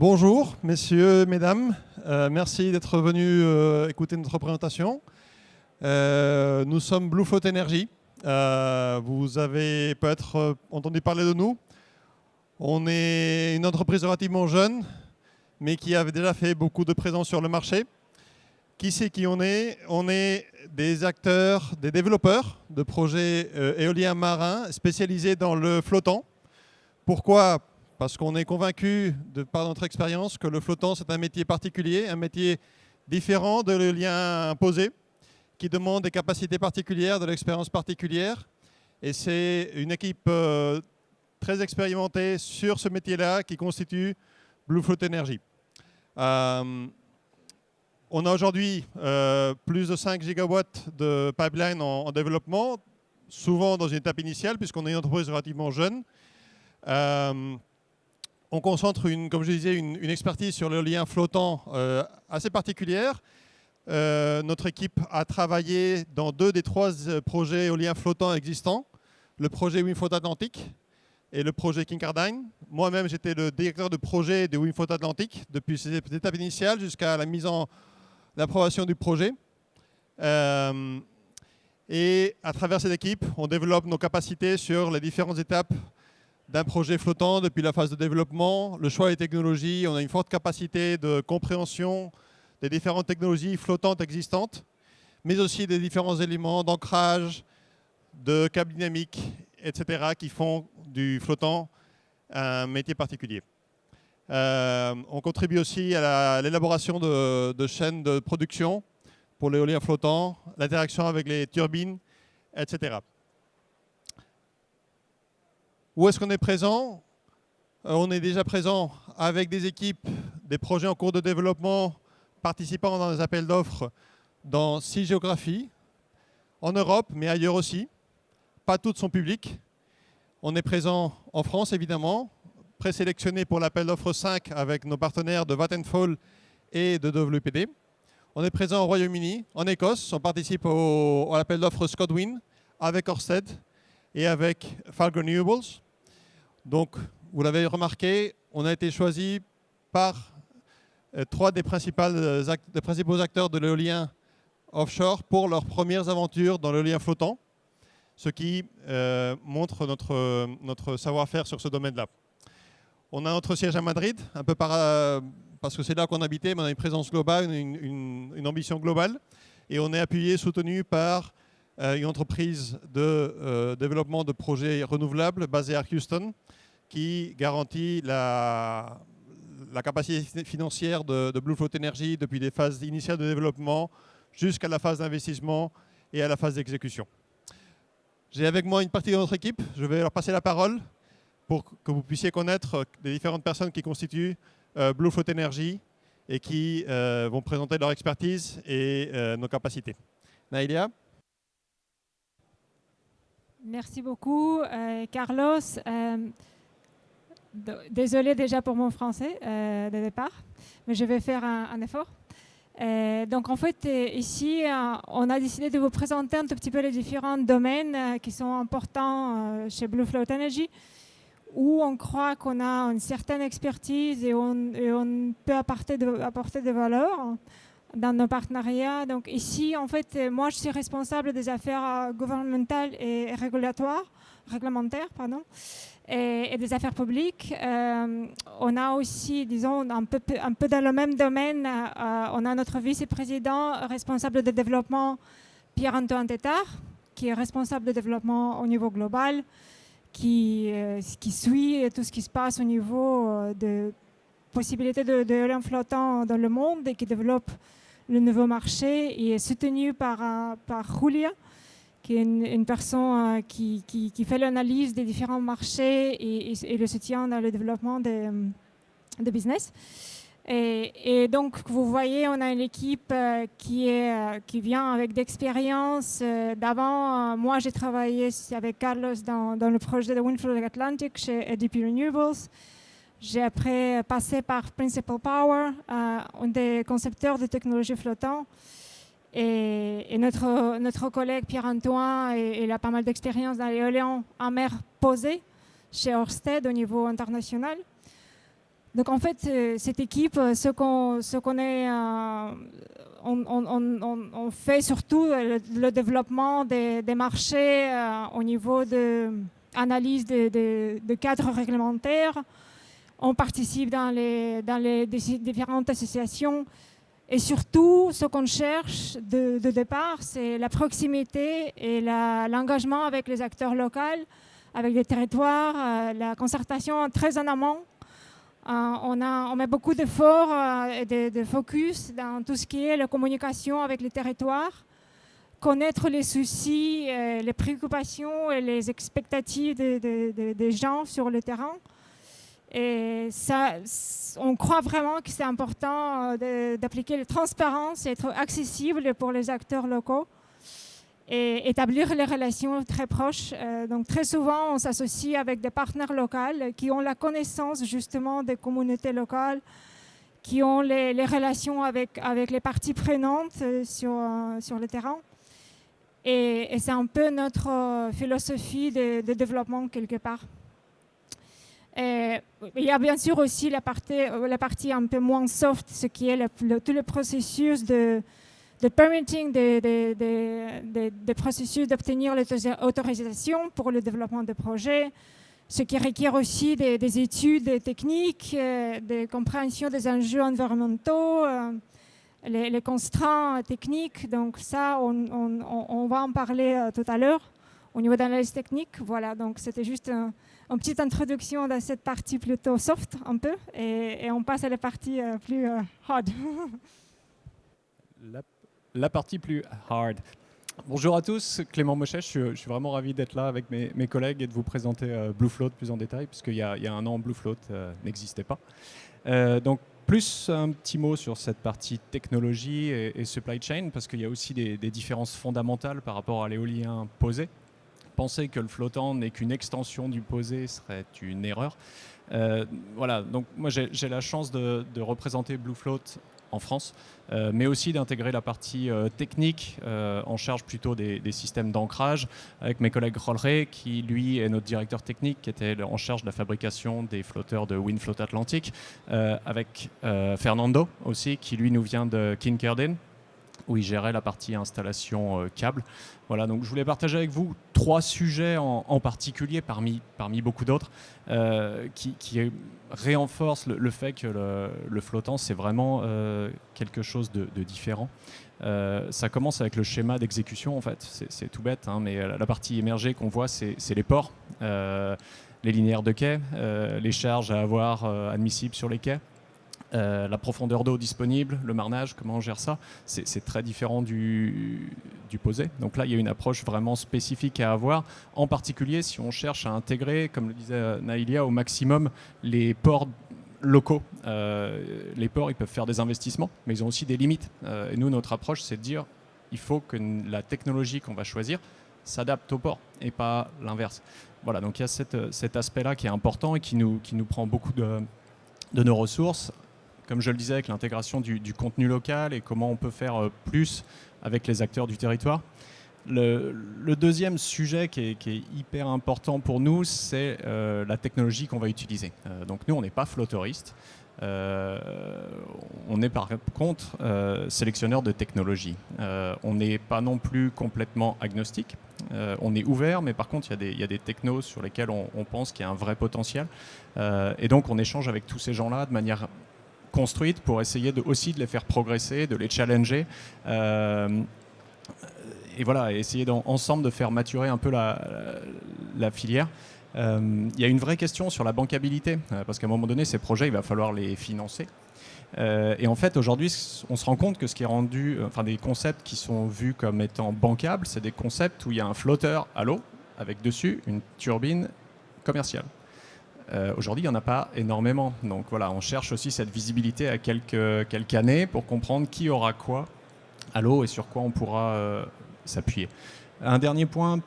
Bonjour, messieurs, mesdames. Merci d'être venus écouter notre présentation. Nous sommes Blue Float Energy. Vous avez peut-être entendu parler de nous. On est une entreprise relativement jeune, mais qui avait déjà fait beaucoup de présence sur le marché. Qui c'est qui on est? On est des acteurs, des développeurs de projets éoliens marins spécialisés dans le flottant. Pourquoi? Parce qu'on est convaincu, par notre expérience, que le flottant, c'est un métier particulier, un métier différent de l'éolien imposé, qui demande des capacités particulières, de l'expérience particulière. Et c'est une équipe très expérimentée sur ce métier-là qui constitue Blue Float Energy. On a aujourd'hui plus de 5 gigawatts de pipeline en développement, souvent dans une étape initiale, puisqu'on est une entreprise relativement jeune. On concentre, comme je disais, une expertise sur l'éolien flottant assez particulière. Notre équipe a travaillé dans 2 des 3 projets éoliens flottants existants, le projet Windfloat Atlantic et le projet Kincardine. Moi-même, j'étais le directeur de projet de Windfloat Atlantic depuis ses étapes initiales jusqu'à la mise en l'approbation du projet. Et à travers cette équipe, on développe nos capacités sur les différentes étapes d'un projet flottant depuis la phase de développement, le choix des technologies. On a une forte capacité de compréhension des différentes technologies flottantes existantes, mais aussi des différents éléments d'ancrage, de câble dynamique, etc., qui font du flottant un métier particulier. On contribue aussi à l'élaboration de chaînes de production pour l'éolien flottant, l'interaction avec les turbines, etc. Où est-ce qu'on est présent? On est déjà présent avec des équipes, des projets en cours de développement, participant dans des appels d'offres dans 6 géographies, en Europe, mais ailleurs aussi. Pas toutes sont publiques. On est présent en France, évidemment, présélectionné pour l'appel d'offres 5 avec nos partenaires de Vattenfall et de WPD. On est présent au Royaume-Uni, en Écosse. On participe à l'appel d'offres ScotWind avec Ørsted et avec Falcon Renewables. Donc, vous l'avez remarqué, on a été choisi par 3 des principaux acteurs de l'éolien offshore pour leurs premières aventures dans l'éolien flottant, ce qui montre notre savoir-faire sur ce domaine-là. On a notre siège à Madrid, un peu parce que c'est là qu'on habitait, mais on a une présence globale, une ambition globale, et on est appuyé, soutenu par une entreprise de développement de projets renouvelables basée à Houston, qui garantit la capacité financière de Blue Float Energy depuis les phases initiales de développement jusqu'à la phase d'investissement et à la phase d'exécution. J'ai avec moi une partie de notre équipe. Je vais leur passer la parole pour que vous puissiez connaître les différentes personnes qui constituent Blue Float Energy et qui vont présenter leur expertise et nos capacités. Naïlia. Merci beaucoup, Carlos. Désolée déjà pour mon français de départ, mais je vais faire un effort. Donc en fait, ici, on a décidé de vous présenter un tout petit peu les différents domaines qui sont importants chez Blue Float Energy, où on croit qu'on a une certaine expertise et on peut apporter des valeurs dans nos partenariats. Donc ici, en fait, moi, je suis responsable des affaires gouvernementales et réglementaires, et des affaires publiques. On a aussi, disons, un peu dans le même domaine, on a notre vice-président responsable de développement, Pierre-Antoine Tétard, qui est responsable de développement au niveau global, qui suit tout ce qui se passe au niveau de possibilités d'éolien flottant dans le monde et qui développe le nouveau marché et est soutenu par Julia, qui est une personne qui fait l'analyse des différents marchés et le soutien dans le développement de business. Et donc, vous voyez, on a une équipe qui vient avec d'expérience. D'avant, moi, j'ai travaillé avec Carlos dans le projet de Windfloat Atlantic chez EDP Renewables. J'ai après passé par Principal Power, un des concepteurs de technologies flottantes. Et notre collègue Pierre-Antoine, il a pas mal d'expérience dans l'éolien en mer posée chez Ørsted au niveau international. Donc en fait, cette équipe, ce qu'on est, on fait surtout le développement des marchés au niveau de analyse de cadres réglementaires. On participe dans les différentes associations. Et surtout, ce qu'on cherche de départ, c'est la proximité et l'engagement avec les acteurs locaux, avec les territoires, la concertation très en amont. On met beaucoup d'efforts et de focus dans tout ce qui est la communication avec les territoires, connaître les soucis, les préoccupations et les expectatives des gens sur le terrain. Et ça, on croit vraiment que c'est important d'appliquer la transparence et être accessible pour les acteurs locaux et établir les relations très proches. Donc très souvent, on s'associe avec des partenaires locaux qui ont la connaissance justement des communautés locales, qui ont les relations avec les parties prenantes sur le terrain. Et c'est un peu notre philosophie de développement quelque part. Et il y a bien sûr aussi la partie un peu moins soft, ce qui est tout le processus de permitting, des processus d'obtenir l'autorisation pour le développement de projets, ce qui requiert aussi des études techniques, des compréhensions des enjeux environnementaux, les contraintes techniques. Donc ça, on va en parler tout à l'heure au niveau d'analyse technique. Voilà, donc c'était juste une petite introduction dans cette partie plutôt soft un peu, et on passe à la partie plus hard. La partie plus hard. Bonjour à tous, Clément Mochet, je suis vraiment ravi d'être là avec mes collègues et de vous présenter Bluefloat plus en détail, puisqu'il y a un an, Bluefloat n'existait pas. Donc, plus un petit mot sur cette partie technologie et supply chain, parce qu'il y a aussi des différences fondamentales par rapport à l'éolien posé. Penser que le flottant n'est qu'une extension du posé serait une erreur. Voilà, donc moi j'ai la chance de représenter Bluefloat en France, mais aussi d'intégrer la partie technique en charge plutôt des systèmes d'ancrage avec mes collègues Rolleray, qui lui est notre directeur technique, qui était en charge de la fabrication des flotteurs de Windfloat Atlantique, avec Fernando aussi, qui lui nous vient de Kincardine, où il gérait la partie installation câble. Voilà, donc je voulais partager avec vous 3 sujets en particulier, parmi beaucoup d'autres, qui renforcent le fait que le flottant, c'est vraiment quelque chose de différent. Ça commence avec le schéma d'exécution, en fait. C'est tout bête, hein, mais la partie émergée qu'on voit, c'est les ports, les linéaires de quai, les charges à avoir admissibles sur les quais. La profondeur d'eau disponible, le marnage, comment on gère ça, c'est très différent du posé. Donc là, il y a une approche vraiment spécifique à avoir, en particulier si on cherche à intégrer, comme le disait Naïlia, au maximum les ports locaux. Les ports, ils peuvent faire des investissements, mais ils ont aussi des limites. Et nous, notre approche, c'est de dire il faut que la technologie qu'on va choisir s'adapte au port et pas l'inverse. Voilà, donc il y a cet aspect-là qui est important et qui nous prend beaucoup de nos ressources. Comme je le disais, avec l'intégration du contenu local et comment on peut faire plus avec les acteurs du territoire. Le deuxième sujet qui est hyper important pour nous, c'est la technologie qu'on va utiliser. Donc nous, on n'est pas flotteuriste. On est par contre sélectionneur de technologie. On n'est pas non plus complètement agnostique. On est ouvert, mais par contre, il y a des technos sur lesquels on pense qu'il y a un vrai potentiel. Et donc, on échange avec tous ces gens-là de manière construite pour essayer aussi de les faire progresser, de les challenger. Et voilà, essayer ensemble de faire maturer un peu la filière. Il y a une vraie question sur la bancabilité, parce qu'à un moment donné, ces projets, il va falloir les financer. Et en fait, aujourd'hui, on se rend compte que ce qui est rendu, enfin des concepts qui sont vus comme étant bancables, c'est des concepts où il y a un flotteur à l'eau, avec dessus une turbine commerciale. Aujourd'hui, il n'y en a pas énormément. Donc voilà, on cherche aussi cette visibilité à quelques années pour comprendre qui aura quoi à l'eau et sur quoi on pourra s'appuyer. Un dernier point,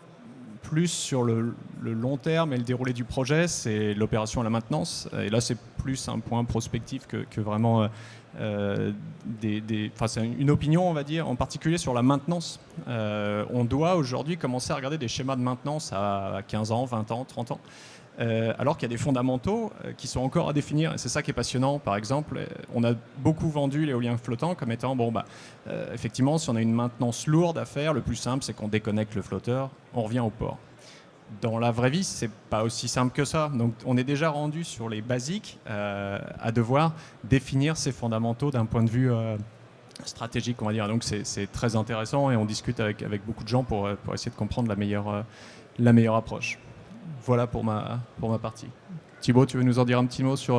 plus sur le long terme et le déroulé du projet, c'est l'opération et la maintenance. Et là, c'est plus un point prospectif que vraiment c'est une opinion, on va dire, en particulier sur la maintenance. On doit aujourd'hui commencer à regarder des schémas de maintenance à 15 ans, 20 ans, 30 ans. alors qu'il y a des fondamentaux qui sont encore à définir. Et c'est ça qui est passionnant. Par exemple, on a beaucoup vendu l'éolien flottant comme étant, effectivement, si on a une maintenance lourde à faire, le plus simple, c'est qu'on déconnecte le flotteur, on revient au port. Dans la vraie vie, c'est pas aussi simple que ça. Donc, on est déjà rendu sur les basiques à devoir définir ces fondamentaux d'un point de vue stratégique, on va dire. Donc, c'est très intéressant et on discute avec beaucoup de gens pour essayer de comprendre la meilleure approche. Voilà pour ma partie. Thibaut, tu veux nous en dire un petit mot sur...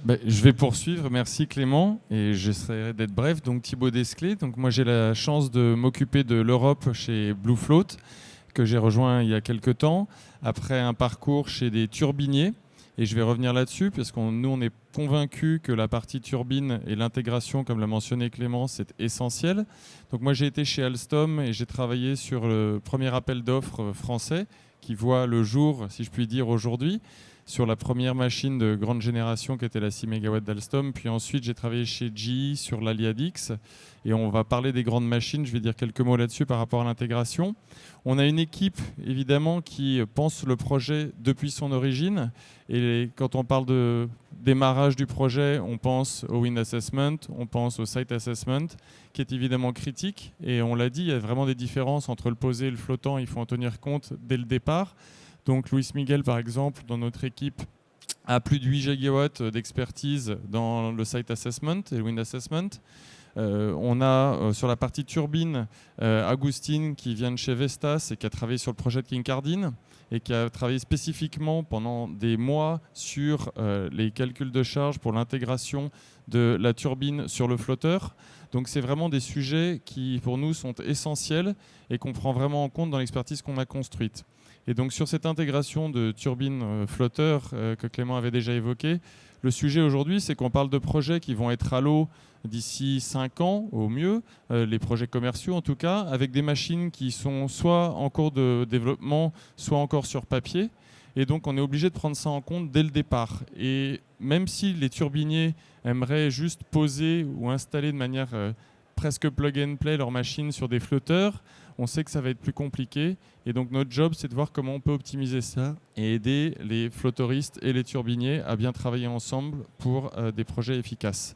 Je vais poursuivre, merci Clément, et j'essaierai d'être bref. Donc Thibaut Desclés, donc moi j'ai la chance de m'occuper de l'Europe chez BlueFloat, que j'ai rejoint il y a quelques temps, après un parcours chez des turbiniers. Et je vais revenir là-dessus, parce que nous, on est convaincus que la partie turbine et l'intégration, comme l'a mentionné Clément, c'est essentiel. Donc moi, j'ai été chez Alstom et j'ai travaillé sur le premier appel d'offres français qui voit le jour, si je puis dire, aujourd'hui, sur la première machine de grande génération qui était la 6 MW d'Alstom. Puis ensuite, j'ai travaillé chez GE sur l'Aliadix. Et on va parler des grandes machines. Je vais dire quelques mots là-dessus par rapport à l'intégration. On a une équipe, évidemment, qui pense le projet depuis son origine. Et quand on parle de démarrage du projet, on pense au Wind Assessment, on pense au Site Assessment, qui est évidemment critique. Et on l'a dit, il y a vraiment des différences entre le posé et le flottant. Il faut en tenir compte dès le départ. Donc Luis Miguel, par exemple, dans notre équipe, a plus de 8 gigawatts d'expertise dans le Site Assessment et le Wind Assessment. On a sur la partie turbine Agustin qui vient de chez Vestas et qui a travaillé sur le projet de Kincardine et qui a travaillé spécifiquement pendant des mois sur les calculs de charge pour l'intégration de la turbine sur le flotteur. Donc c'est vraiment des sujets qui pour nous sont essentiels et qu'on prend vraiment en compte dans l'expertise qu'on a construite. Et donc sur cette intégration de turbines flotteurs que Clément avait déjà évoqué, le sujet aujourd'hui, c'est qu'on parle de projets qui vont être à l'eau d'ici 5 ans au mieux, les projets commerciaux en tout cas, avec des machines qui sont soit en cours de développement, soit encore sur papier. Et donc on est obligé de prendre ça en compte dès le départ. Et même si les turbiniers aimeraient juste poser ou installer de manière presque plug and play leur machine sur des flotteurs, on sait que ça va être plus compliqué. Et donc notre job, c'est de voir comment on peut optimiser ça et aider les flottoristes et les turbiniers à bien travailler ensemble pour des projets efficaces.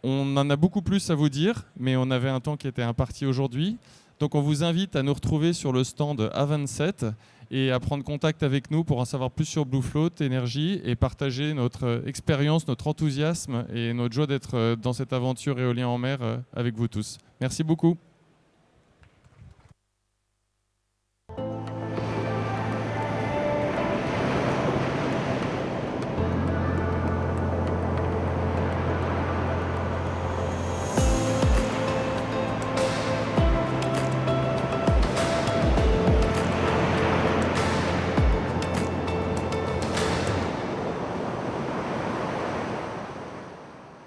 On en a beaucoup plus à vous dire, mais on avait un temps qui était imparti aujourd'hui. Donc on vous invite à nous retrouver sur le stand A27 et à prendre contact avec nous pour en savoir plus sur BlueFloat Énergie et partager notre expérience, notre enthousiasme et notre joie d'être dans cette aventure éolien en mer avec vous tous. Merci beaucoup.